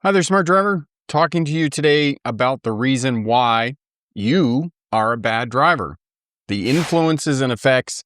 Hi there, smart driver. Talking to you today about the reason why you are a bad driver. The influences and effects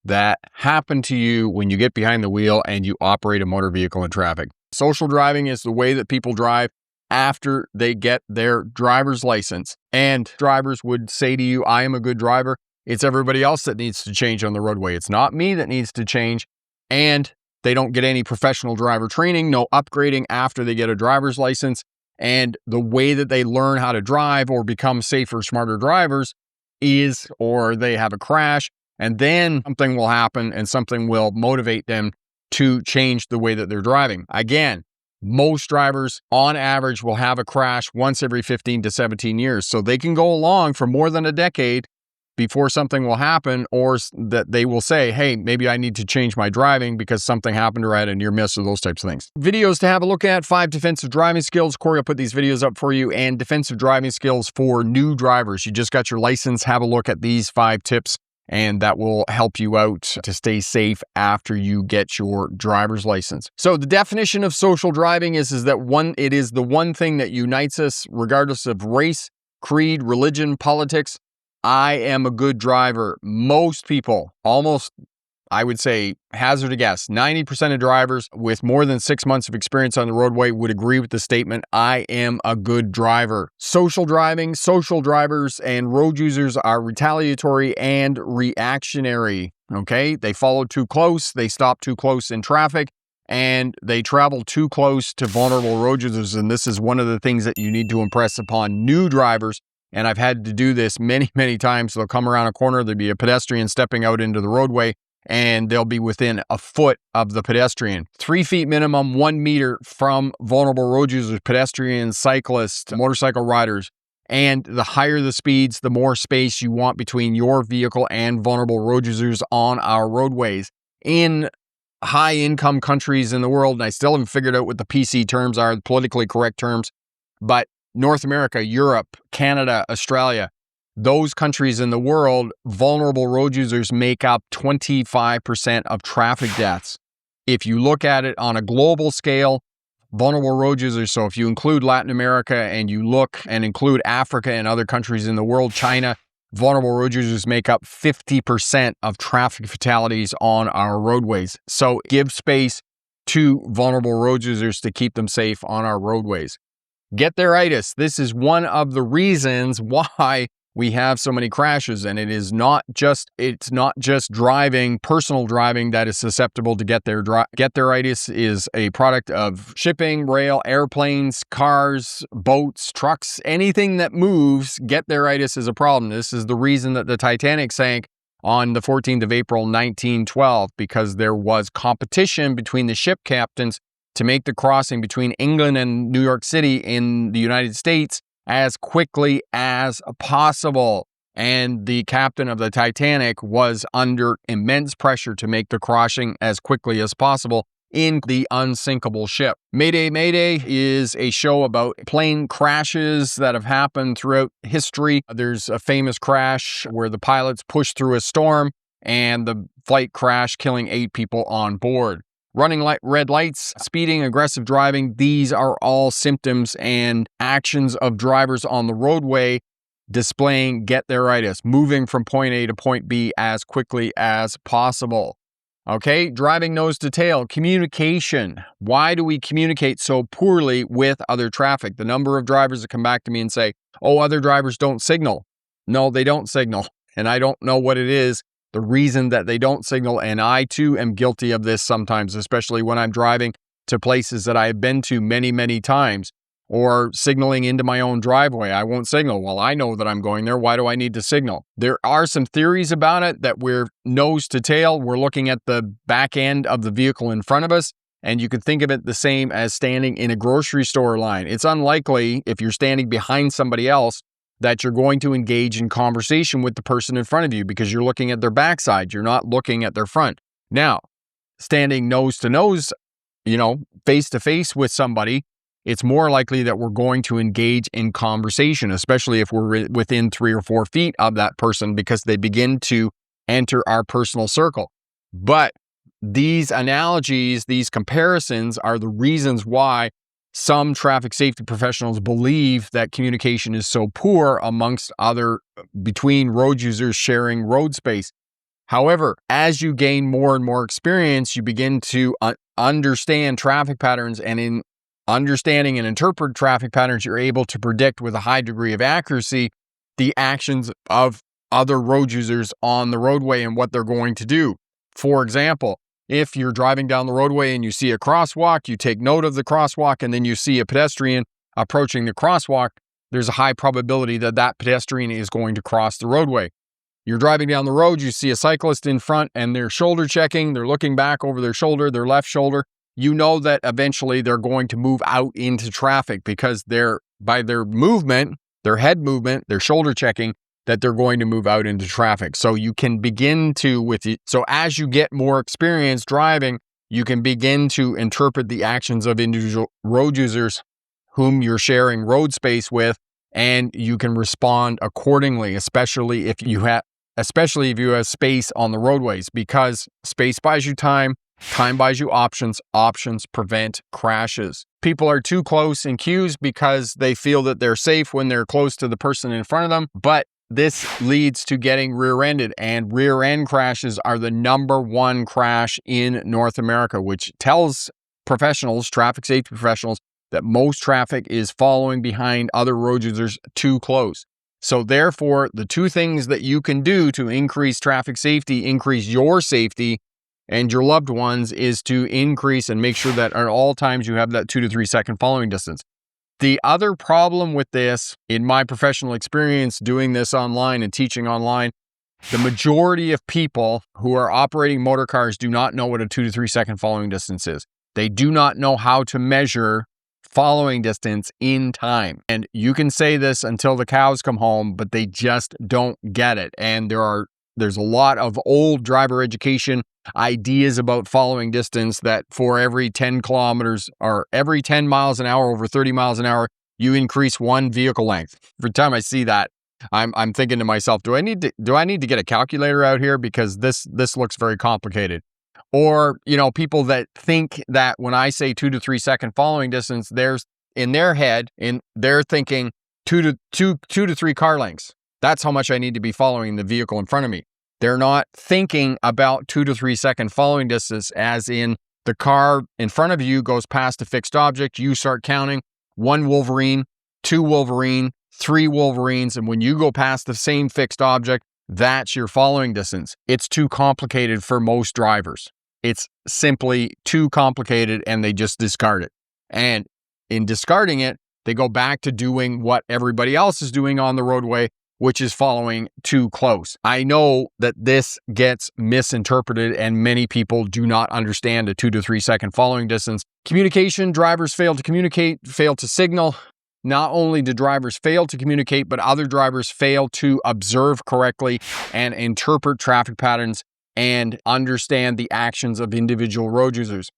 that happen to you when you get behind the wheel and you operate a motor vehicle in traffic. Social driving is the way that people drive after they get their driver's license. And drivers would say to you, I am a good driver. It's everybody else that needs to change on the roadway. It's not me that needs to change. And they don't get any professional driver training, no upgrading after they get a driver's license. And the way that they learn how to drive or become safer, smarter drivers is, or they have a crash, and then something will happen and something will motivate them to change the way that they're driving. Again, most drivers on average will have a crash once every 15 to 17 years. So they can go along for more than a decade before something will happen, or that they will say, hey, maybe I need to change my driving because something happened or I had a near miss or those types of things. Videos to have a look at: 5 defensive driving skills. Corey will put these videos up for you. And defensive driving skills for new drivers. You just got your license. Have a look at these 5 tips, and that will help you out to stay safe after you get your driver's license. So the definition of social driving is that it is the one thing that unites us regardless of race, creed, religion, politics. I am a good driver. Most people, almost, I would say, hazard a guess, 90% of drivers with more than 6 months of experience on the roadway would agree with the statement, I am a good driver. Social driving, social drivers and road users are retaliatory and reactionary. Okay? They follow too close, they stop too close in traffic, and they travel too close to vulnerable road users. And this is one of the things that you need to impress upon new drivers. And I've had to do this many, many times. They'll come around a corner, there'll be a pedestrian stepping out into the roadway, and they'll be within a foot of the pedestrian. 3 feet minimum, 1 meter from vulnerable road users, pedestrians, cyclists, motorcycle riders. And the higher the speeds, the more space you want between your vehicle and vulnerable road users on our roadways. In high-income countries in the world, and I still haven't figured out what the PC terms are, the politically correct terms, but North America, Europe, Canada, Australia, those countries in the world, vulnerable road users make up 25% of traffic deaths. If you look at it on a global scale, vulnerable road users, so if you include Latin America and you look and include Africa and other countries in the world, China, vulnerable road users make up 50% of traffic fatalities on our roadways. So give space to vulnerable road users to keep them safe on our roadways. Get their-itis. This is one of the reasons why we have so many crashes, and it's not just driving, personal driving, that is susceptible to get their-itis. Is a product of shipping, rail, airplanes, cars, boats, trucks, anything that moves. Get their-itis is a problem. This is the reason that the Titanic sank on the 14th of April, 1912, because there was competition between the ship captains to make the crossing between England and New York City in the United States as quickly as possible. And the captain of the Titanic was under immense pressure to make the crossing as quickly as possible in the unsinkable ship. Mayday, Mayday is a show about plane crashes that have happened throughout history. There's a famous crash where the pilots pushed through a storm and the flight crashed, killing 8 people on board. Running red lights, speeding, aggressive driving, these are all symptoms and actions of drivers on the roadway displaying get their-itis, moving from point A to point B as quickly as possible. Okay, driving nose to tail, communication. Why do we communicate so poorly with other traffic? The number of drivers that come back to me and say, oh, other drivers don't signal. No, they don't signal, and I don't know what it is. The reason that they don't signal, and I too am guilty of this sometimes, especially when I'm driving to places that I have been to many, many times, or signaling into my own driveway. I won't signal. Well, I know that I'm going there. Why do I need to signal? There are some theories about it that we're nose to tail. We're looking at the back end of the vehicle in front of us, and you can think of it the same as standing in a grocery store line. It's unlikely, if you're standing behind somebody else, that you're going to engage in conversation with the person in front of you because you're looking at their backside. You're not looking at their front. Now, standing nose to nose, face to face with somebody, it's more likely that we're going to engage in conversation, especially if we're within 3 or 4 feet of that person, because they begin to enter our personal circle. But these analogies, these comparisons are the reasons why some traffic safety professionals believe that communication is so poor amongst other between road users sharing road space. However, as you gain more and more experience, you begin to understand traffic patterns, and in understanding and interpret traffic patterns, you're able to predict with a high degree of accuracy the actions of other road users on the roadway and what they're going to do. For example, if you're driving down the roadway and you see a crosswalk, you take note of the crosswalk, and then you see a pedestrian approaching the crosswalk, there's a high probability that that pedestrian is going to cross the roadway. You're driving down the road, you see a cyclist in front and they're shoulder checking, they're looking back over their shoulder, their left shoulder. You know that eventually they're going to move out into traffic because by their movement, their head movement, their shoulder checking, that they're going to move out into traffic. So you can begin to, so as you get more experience driving, you can begin to interpret the actions of individual road users whom you're sharing road space with, and you can respond accordingly, especially if you have space on the roadways, because space buys you time, time buys you options, options prevent crashes. People are too close in queues because they feel that they're safe when they're close to the person in front of them, but this leads to getting rear-ended, and rear-end crashes are the #1 crash in North America, which tells professionals, traffic safety professionals, that most traffic is following behind other road users too close. So therefore, the two things that you can do to increase traffic safety, increase your safety and your loved ones, is to increase and make sure that at all times you have that 2 to 3 second following distance. The other problem with this, in my professional experience doing this online and teaching online, the majority of people who are operating motor cars do not know what a 2 to 3 second following distance is. They do not know how to measure following distance in time. And you can say this until the cows come home, but they just don't get it. And there's a lot of old driver education ideas about following distance, that for every 10 kilometers or every 10 miles an hour over 30 miles an hour, you increase 1 vehicle length. Every time I see that, I'm thinking to myself, do I need to get a calculator out here, because this looks very complicated? Or, people that think that when I say 2 to 3 second following distance, there's in their head, they're thinking 2 to 3 car lengths. That's how much I need to be following the vehicle in front of me. They're not thinking about 2 to 3 second following distance as in the car in front of you goes past a fixed object. You start counting 1 Wolverine, 2 Wolverine, 3 Wolverines. And when you go past the same fixed object, that's your following distance. It's too complicated for most drivers. It's simply too complicated, and they just discard it. And in discarding it, they go back to doing what everybody else is doing on the roadway, which is following too close. I know that this gets misinterpreted, and many people do not understand a 2 to 3 second following distance. Communication, drivers fail to communicate, fail to signal. Not only do drivers fail to communicate, but other drivers fail to observe correctly and interpret traffic patterns and understand the actions of individual road users.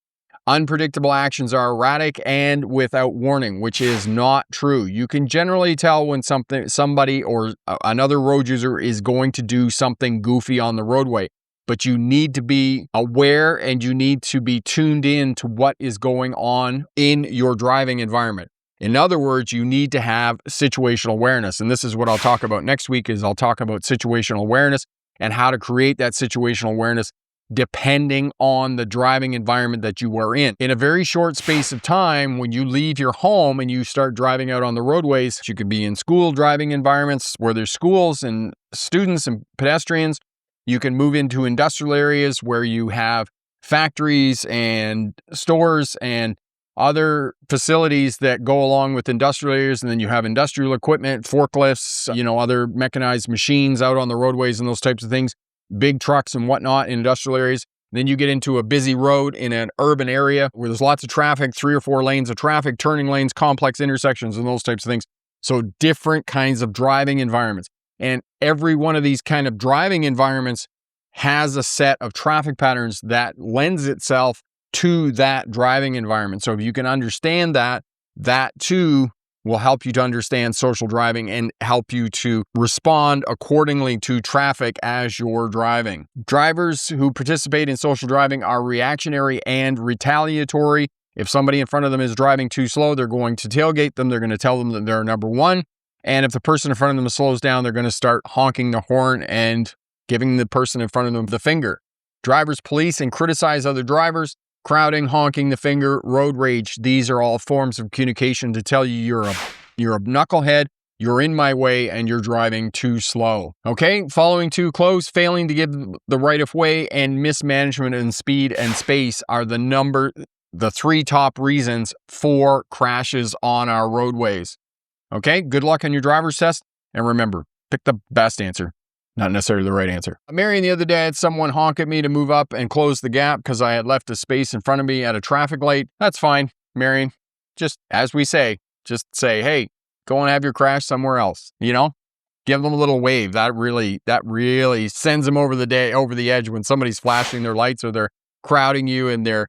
Unpredictable actions are erratic and without warning, which is not true. You can generally tell when somebody or another road user is going to do something goofy on the roadway, but you need to be aware and you need to be tuned in to what is going on in your driving environment. In other words, you need to have situational awareness. And this is what I'll talk about next week. I'll talk about situational awareness and how to create that situational awareness depending on the driving environment that you are in. In a very short space of time, when you leave your home and you start driving out on the roadways, you could be in school driving environments where there's schools and students and pedestrians. You can move into industrial areas where you have factories and stores and other facilities that go along with industrial areas, and then you have industrial equipment, forklifts, other mechanized machines out on the roadways and those types of things, big trucks and whatnot in industrial areas. Then you get into a busy road in an urban area where there's lots of traffic, 3 or 4 lanes of traffic, turning lanes, complex intersections, and those types of things. So different kinds of driving environments. And every one of these kind of driving environments has a set of traffic patterns that lends itself to that driving environment. So if you can understand that, that too will help you to understand social driving and help you to respond accordingly to traffic as you're driving. Drivers who participate in social driving are reactionary and retaliatory. If somebody in front of them is driving too slow, they're going to tailgate them. They're going to tell them that they're number one. And if the person in front of them slows down, they're going to start honking the horn and giving the person in front of them the finger. Drivers police and criticize other drivers. Crowding, honking the finger, road rage. These are all forms of communication to tell you you're a knucklehead, you're in my way, and you're driving too slow. Okay, following too close, failing to give the right of way, and mismanagement in speed and space are the three top reasons for crashes on our roadways. Okay, good luck on your driver's test, and remember, pick the best answer. Not necessarily the right answer. Marion, the other day, I had someone honk at me to move up and close the gap because I had left a space in front of me at a traffic light. That's fine, Marion. Just as we say, just say, hey, go and have your crash somewhere else. You know, give them a little wave. That really sends them over the edge when somebody's flashing their lights or they're crowding you and they're,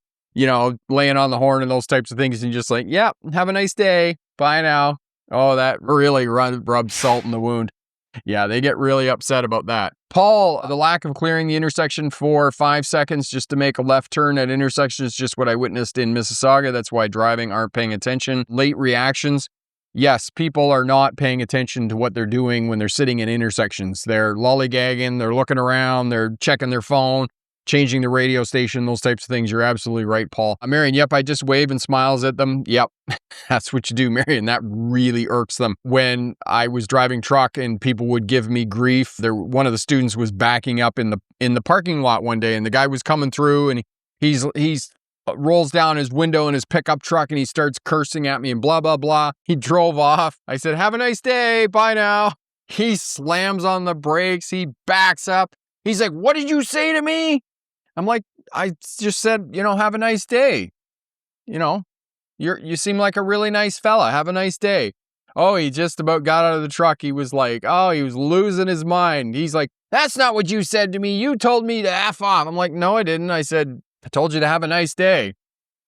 laying on the horn and those types of things. And just like, yeah, have a nice day. Bye now. Oh, that really rubs salt in the wound. Yeah, they get really upset about that. Paul, the lack of clearing the intersection for 5 seconds just to make a left turn at intersection is just what I witnessed in Mississauga. That's why driving aren't paying attention. Late reactions. Yes, people are not paying attention to what they're doing when they're sitting in intersections. They're lollygagging, they're looking around, they're checking their phone, changing the radio station, those types of things. You're absolutely right, Paul. Marion, yep, I just wave and smiles at them. Yep, that's what you do, Marion. That really irks them. When I was driving truck and people would give me grief, one of the students was backing up in the parking lot one day, and the guy was coming through, and he's rolls down his window in his pickup truck, and he starts cursing at me and blah, blah, blah. He drove off. I said, have a nice day. Bye now. He slams on the brakes. He backs up. He's like, what did you say to me? I'm like, I just said, have a nice day. You seem like a really nice fella. Have a nice day. Oh, he just about got out of the truck. He was like, he was losing his mind. He's like, that's not what you said to me. You told me to F off. I'm like, no, I didn't. I said, I told you to have a nice day.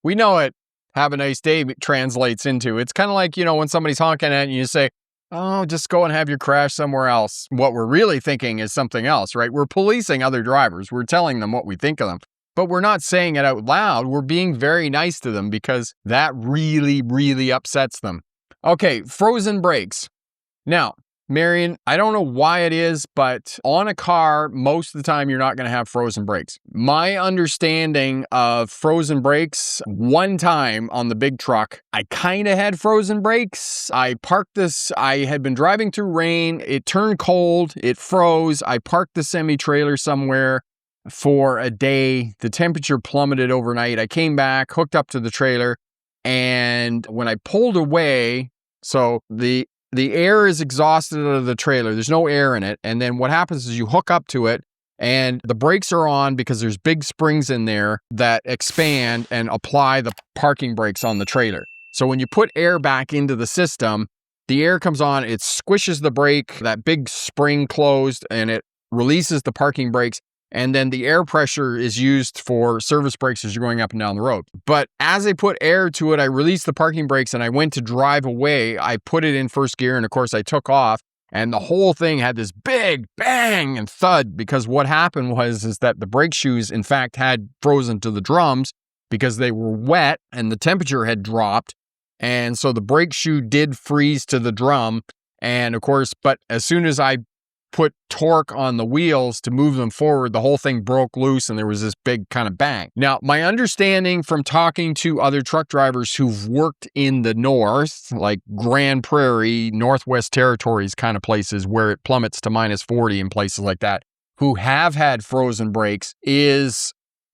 We know it. Have a nice day translates into. It's kind of like, when somebody's honking at you, you say, oh, just go and have your crash somewhere else. What we're really thinking is something else, right? We're policing other drivers. We're telling them what we think of them, but we're not saying it out loud. We're being very nice to them because that really, really upsets them. Okay, frozen brakes. Now, Marion, I don't know why it is, but on a car, most of the time, you're not going to have frozen brakes. My understanding of frozen brakes, one time on the big truck, I kind of had frozen brakes. I had been driving through rain. It turned cold. It froze. I parked the semi-trailer somewhere for a day. The temperature plummeted overnight. I came back, hooked up to the trailer, and when I pulled away, so the air is exhausted out of the trailer. There's no air in it. And then what happens is you hook up to it and the brakes are on because there's big springs in there that expand and apply the parking brakes on the trailer. So when you put air back into the system, the air comes on, it squishes the brake, that big spring closed, and it releases the parking brakes. And then the air pressure is used for service brakes as you're going up and down the road. But as I put air to it, I released the parking brakes and I went to drive away. I put it in first gear and of course I took off and the whole thing had this big bang and thud because what happened is that the brake shoes in fact had frozen to the drums because they were wet and the temperature had dropped. And so the brake shoe did freeze to the drum. And of course, but as soon as I put torque on the wheels to move them forward, the whole thing broke loose and there was this big kind of bang. Now, my understanding from talking to other truck drivers who've worked in the north, like Grand Prairie, Northwest Territories kind of places where it plummets to -40 and places like that, who have had frozen brakes, is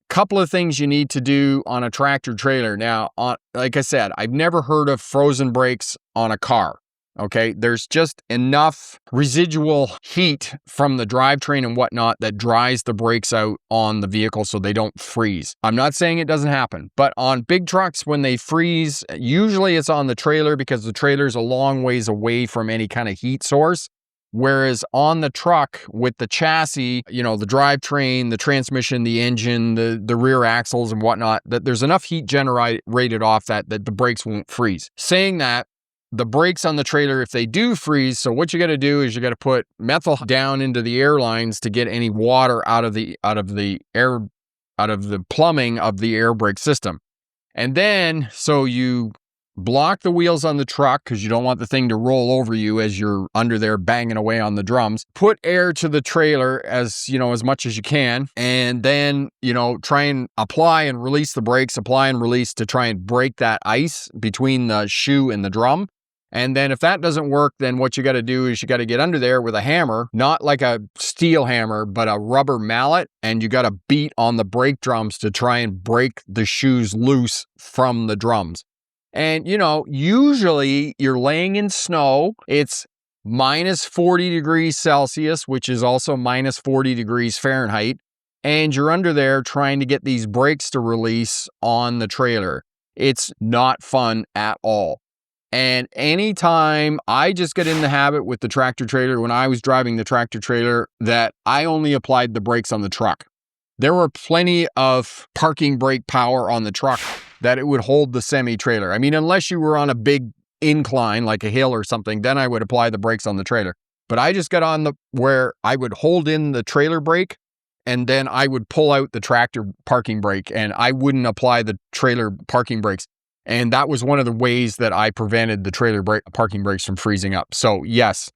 a couple of things you need to do on a tractor trailer. Now, like I said, I've never heard of frozen brakes on a car. Okay, there's just enough residual heat from the drivetrain and whatnot that dries the brakes out on the vehicle so they don't freeze. I'm not saying it doesn't happen, but on big trucks, when they freeze, usually it's on the trailer because the trailer's a long ways away from any kind of heat source. Whereas on the truck with the chassis, the drivetrain, the transmission, the engine, the rear axles and whatnot, that there's enough heat generated off that the brakes won't freeze. Saying that, the brakes on the trailer, if they do freeze, so what you got to do is you got to put methyl down into the air lines to get any water out of the plumbing of the air brake system. And then, so you block the wheels on the truck because you don't want the thing to roll over you as you're under there banging away on the drums. Put air to the trailer as much as you can. And then, try and apply and release the brakes, apply and release to try and break that ice between the shoe and the drum. And then if that doesn't work, then what you got to do is you got to get under there with a hammer, not like a steel hammer, but a rubber mallet. And you got to beat on the brake drums to try and break the shoes loose from the drums. And, usually you're laying in snow. It's minus 40 degrees Celsius, which is also minus 40 degrees Fahrenheit. And you're under there trying to get these brakes to release on the trailer. It's not fun at all. And anytime I just get in the habit with the tractor trailer, when I was driving the tractor trailer, that I only applied the brakes on the truck. There were plenty of parking brake power on the truck that it would hold the semi-trailer. I mean, unless you were on a big incline, like a hill or something, then I would apply the brakes on the trailer. But I just got on where I would hold in the trailer brake, and then I would pull out the tractor parking brake, and I wouldn't apply the trailer parking brakes. And that was one of the ways that I prevented the trailer parking brakes from freezing up. So yes,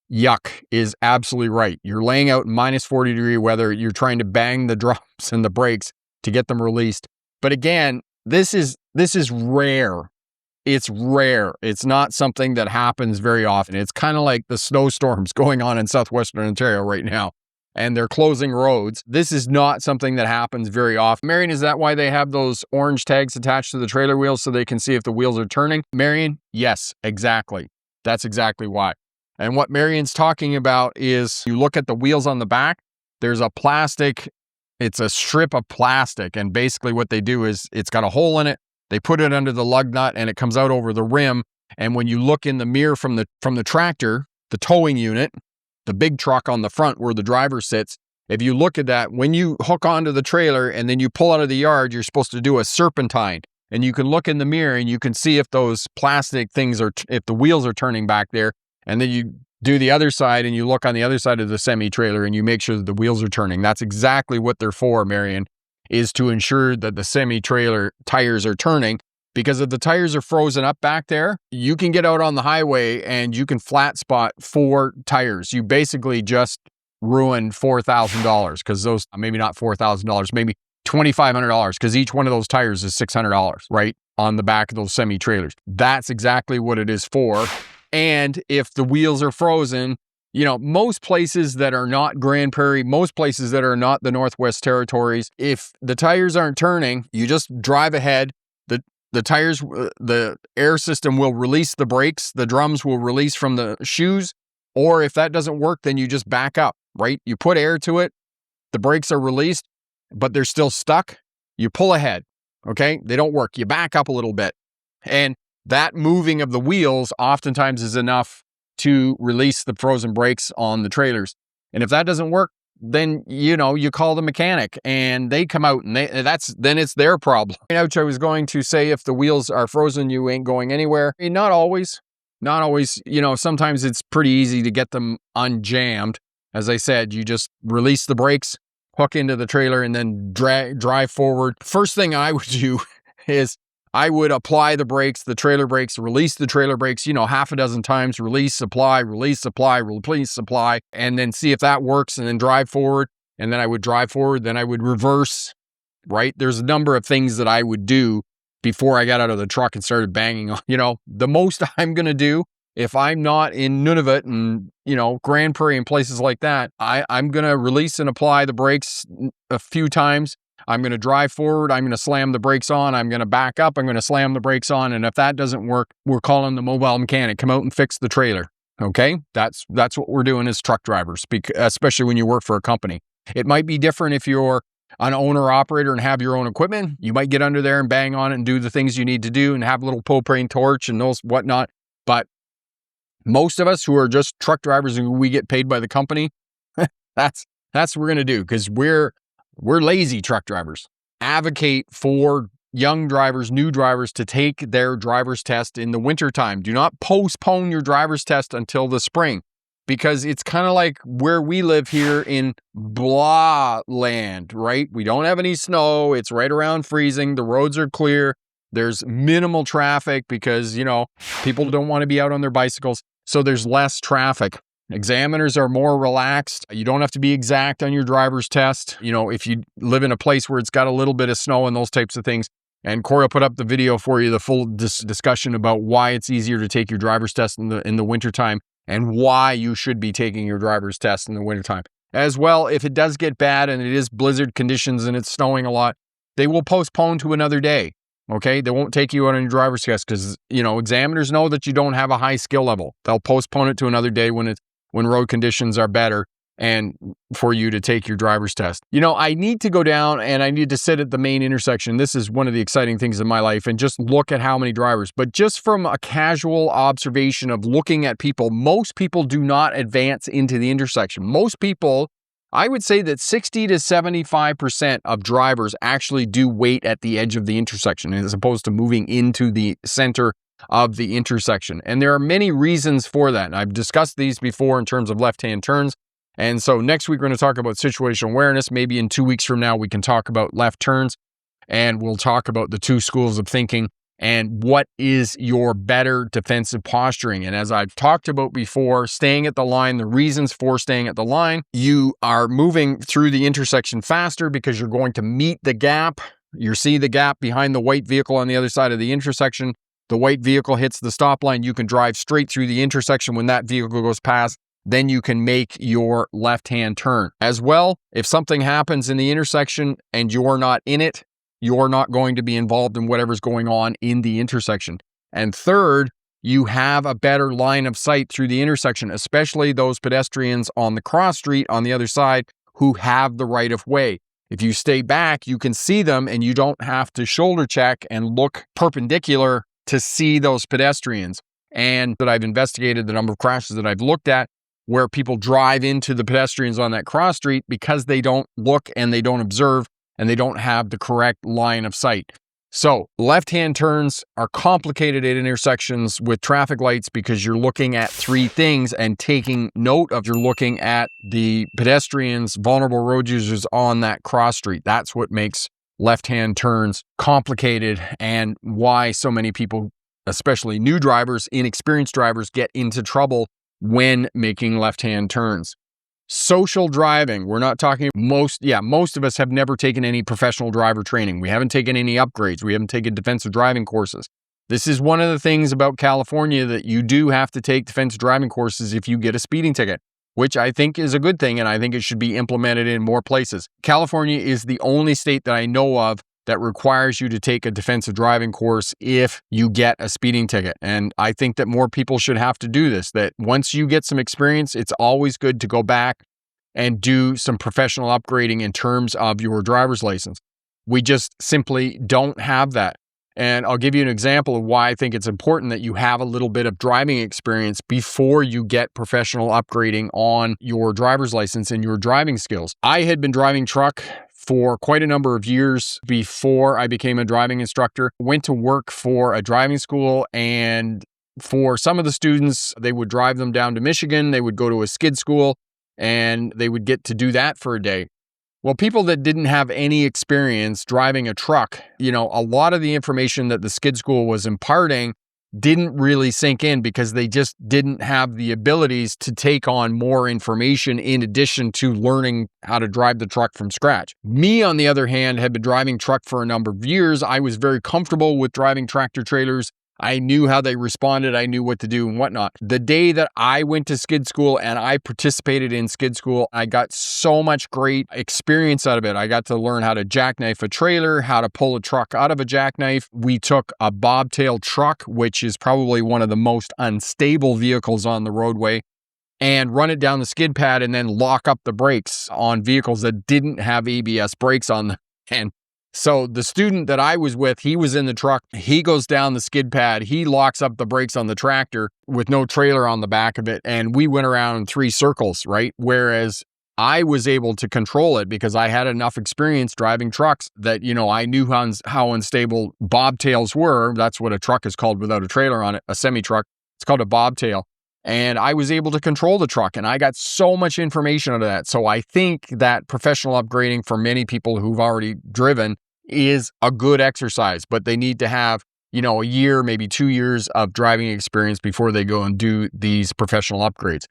yuck is absolutely right. You're laying out in minus 40 degree weather. You're trying to bang the drums and the brakes to get them released. But again, this is rare. It's rare. It's not something that happens very often. It's kind of like the snowstorms going on in southwestern Ontario right now, and they're closing roads. This is not something that happens very often. Marion, is that why they have those orange tags attached to the trailer wheels so they can see if the wheels are turning? Marion, yes, exactly. That's exactly why. And what Marion's talking about is you look at the wheels on the back, there's a plastic, it's a strip of plastic. And basically what they do is it's got a hole in it. They put it under the lug nut and it comes out over the rim. And when you look in the mirror from the tractor, the towing unit, the big truck on the front where the driver sits, if you look at that, when you hook onto the trailer and then you pull out of the yard, you're supposed to do a serpentine. And you can look in the mirror and you can see if those plastic things if the wheels are turning back there. And then you do the other side and you look on the other side of the semi-trailer and you make sure that the wheels are turning. That's exactly what they're for, Marion, is to ensure that the semi-trailer tires are turning. Because if the tires are frozen up back there, you can get out on the highway and you can flat spot 4 tires. You basically just ruined $4,000 because those, maybe not $4,000, maybe $2,500 because each one of those tires is $600, right? On the back of those semi-trailers. That's exactly what it is for. And if the wheels are frozen, most places that are not Grand Prairie, most places that are not the Northwest Territories, if the tires aren't turning, you just drive ahead. The tires, the air system will release the brakes. The drums will release from the shoes. Or if that doesn't work, then you just back up, right? You put air to it. The brakes are released, but they're still stuck. You pull ahead, okay? They don't work. You back up a little bit. And that moving of the wheels oftentimes is enough to release the frozen brakes on the trailers. And if that doesn't work, then, you call the mechanic and they come out and then it's their problem. Which I was going to say, if the wheels are frozen, you ain't going anywhere. I mean, not always, sometimes it's pretty easy to get them unjammed. As I said, you just release the brakes, hook into the trailer and then drive forward. First thing I would do is I would apply the brakes, the trailer brakes, release the trailer brakes, half a dozen times, release, apply, release, apply, release, apply, and then see if that works and then drive forward. And then I would drive forward, then I would reverse, right? There's a number of things that I would do before I got out of the truck and started banging on. The most I'm going to do, if I'm not in Nunavut and, Grand Prairie and places like that, I'm going to release and apply the brakes a few times. I'm going to drive forward. I'm going to slam the brakes on. I'm going to back up. I'm going to slam the brakes on. And if that doesn't work, we're calling the mobile mechanic. Come out and fix the trailer. Okay? That's what we're doing as truck drivers, especially when you work for a company. It might be different if you're an owner-operator and have your own equipment. You might get under there and bang on it and do the things you need to do and have a little propane torch and those whatnot. But most of us who are just truck drivers and we get paid by the company, that's what we're going to do because we're lazy truck drivers. Advocate for young drivers, new drivers to take their driver's test in the wintertime. Do not postpone your driver's test until the spring because it's kind of like where we live here in blah land, right? We don't have any snow. It's right around freezing. The roads are clear. There's minimal traffic because, people don't want to be out on their bicycles. So there's less traffic. Examiners are more relaxed. You don't have to be exact on your driver's test. If you live in a place where it's got a little bit of snow and those types of things. And Corey will put up the video for you, the full discussion about why it's easier to take your driver's test in the wintertime and why you should be taking your driver's test in the wintertime. As well, if it does get bad and it is blizzard conditions and it's snowing a lot, they will postpone to another day. Okay, they won't take you out on your driver's test because, examiners know that you don't have a high skill level. They'll postpone it to another day when road conditions are better and for you to take your driver's test. I need to go down and I need to sit at the main intersection. This is one of the exciting things in my life, and just look at how many drivers. But just from a casual observation of looking at people, most people do not advance into the intersection. Most people, I would say that 60 to 75% of drivers actually do wait at the edge of the intersection as opposed to moving into the center of the intersection. And there are many reasons for that. And I've discussed these before in terms of left-hand turns. And so next week, we're going to talk about situational awareness. Maybe in 2 weeks from now, we can talk about left turns, and we'll talk about the two schools of thinking and what is your better defensive posturing. And as I've talked about before, staying at the line, the reasons for staying at the line, you are moving through the intersection faster because you're going to meet the gap. You see the gap behind the white vehicle on the other side of the intersection. The white vehicle hits the stop line. You can drive straight through the intersection when that vehicle goes past. Then you can make your left-hand turn. As well, if something happens in the intersection and you're not in it, you're not going to be involved in whatever's going on in the intersection. And third, you have a better line of sight through the intersection, especially those pedestrians on the cross street on the other side who have the right of way. If you stay back, you can see them and you don't have to shoulder check and look perpendicular to see those pedestrians. And that I've investigated the number of crashes that I've looked at where people drive into the pedestrians on that cross street because they don't look and they don't observe and they don't have the correct line of sight. So left-hand turns are complicated at intersections with traffic lights because you're looking at three things and taking note of. You're looking at the pedestrians, vulnerable road users on that cross street. That's what makes left-hand turns complicated and why so many people, especially new drivers, inexperienced drivers, get into trouble when making left-hand turns. Social driving. We're not talking most of us have never taken any professional driver training. We haven't taken any upgrades. We haven't taken defensive driving courses. This is one of the things about California, that you do have to take defensive driving courses if you get a speeding ticket, which I think is a good thing, and I think it should be implemented in more places. California is the only state that I know of that requires you to take a defensive driving course if you get a speeding ticket. And I think that more people should have to do this, that once you get some experience, it's always good to go back and do some professional upgrading in terms of your driver's license. We just simply don't have that. And I'll give you an example of why I think it's important that you have a little bit of driving experience before you get professional upgrading on your driver's license and your driving skills. I had been driving truck for quite a number of years before I became a driving instructor. Went to work for a driving school, and for some of the students, they would drive them down to Michigan. They would go to a skid school and they would get to do that for a day. Well, people that didn't have any experience driving a truck, a lot of the information that the skid school was imparting didn't really sink in because they just didn't have the abilities to take on more information in addition to learning how to drive the truck from scratch. Me, on the other hand, had been driving truck for a number of years. I was very comfortable with driving tractor trailers. I knew how they responded. I knew what to do and whatnot. The day that I went to skid school and I participated in skid school, I got so much great experience out of it. I got to learn how to jackknife a trailer, how to pull a truck out of a jackknife. We took a bobtail truck, which is probably one of the most unstable vehicles on the roadway, and run it down the skid pad and then lock up the brakes on vehicles that didn't have ABS brakes on them. And so the student that I was with, he was in the truck. He goes down the skid pad. He locks up the brakes on the tractor with no trailer on the back of it. And we went around in 3 circles, right? Whereas I was able to control it because I had enough experience driving trucks that, I knew how unstable bobtails were. That's what a truck is called without a trailer on it, a semi-truck. It's called a bobtail. And I was able to control the truck, and I got so much information out of that. So I think that professional upgrading for many people who've already driven is a good exercise, but they need to have, a year, maybe 2 years of driving experience before they go and do these professional upgrades.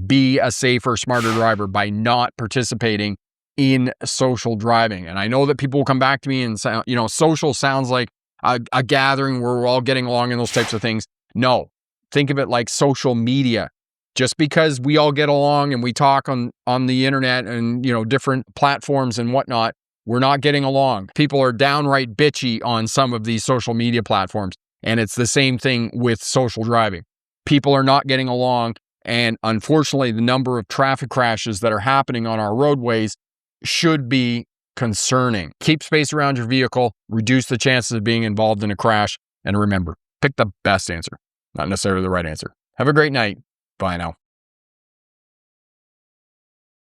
Be a safer, smarter driver by not participating in social driving. And I know that people will come back to me and say, social sounds like a gathering where we're all getting along and those types of things. No, think of it like social media. Just because we all get along and we talk on the internet and, different platforms and whatnot, we're not getting along. People are downright bitchy on some of these social media platforms. And it's the same thing with social driving. People are not getting along. And unfortunately, the number of traffic crashes that are happening on our roadways should be concerning. Keep space around your vehicle, reduce the chances of being involved in a crash, and remember, pick the best answer, not necessarily the right answer. Have a great night. Bye now.